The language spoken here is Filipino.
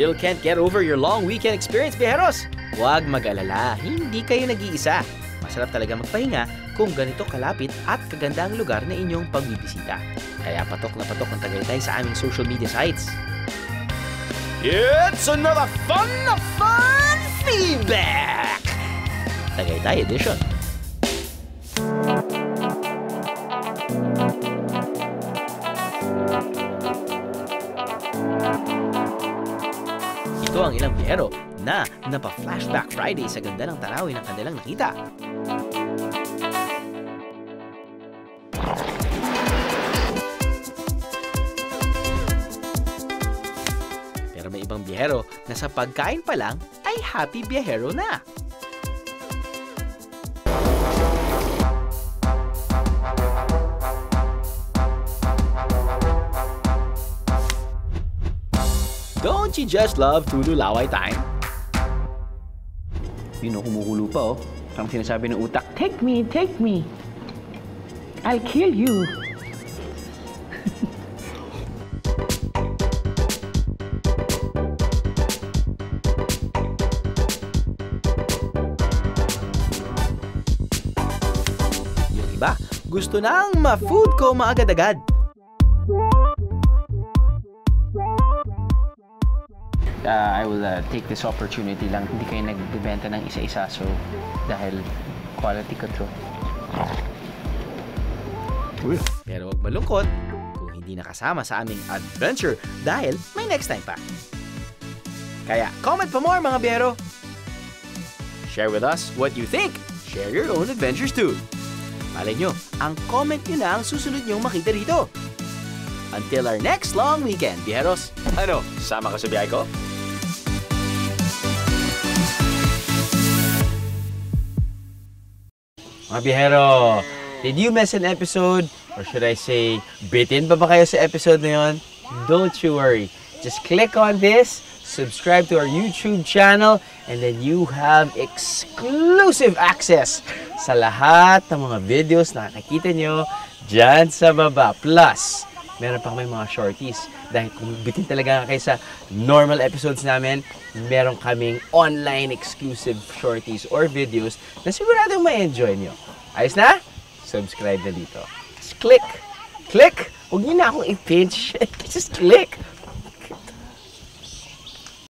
Still can't get over your long weekend experience, Biyeheros? Huwag mag-alala, hindi kayo nag-iisa. Masarap talaga magpahinga kung ganito kalapit at kaganda ang lugar na inyong pagbibisita. Kaya patok na patok ang Tagaytay sa aming social media sites. It's another fun feedback! Tagaytay Edition. Ito ang ilang biyahero na napa-flashback Friday sa ganda ng tanawin ng kanilang nakita. Pero may ibang biyahero na sa pagkain pa lang ay happy biyahero na. Don't you just love Tulu Laway time? Yun o, kumukulo pa o. Ang sinasabi ng utak, take me, take me. I'll kill you. Yung iba, gusto nang ma-food ko maagad-agad. I will take this opportunity lang. Hindi kayo nagbibenta ng isa-isa. So, dahil quality control. Pero huwag malungkot kung hindi nakasama sa aming adventure dahil may next time pa. Kaya, comment pa more mga biyahero! Share with us what you think. Share your own adventures too. Malay nyo, ang comment nyo na ang susunod nyong makita dito. Until our next long weekend, biyeheros. Ano, sama ka sa biyahe ko? Mga biyahero, did you miss an episode? Or should I say, bitin pa ba kayo sa episode na yun? Don't you worry. Just click on this, subscribe to our YouTube channel, and then you have exclusive access sa lahat ng mga videos na nakikita nyo dyan sa baba. Plus, meron pa kami mga shorties. Dahil kung bitin talaga kayo sa normal episodes namin, meron kaming online exclusive shorties or videos na siguradong ma-enjoy nyo. Ayos na? Subscribe na dito. Just click! Click! Huwag nyo na akong i-pinch. Just click!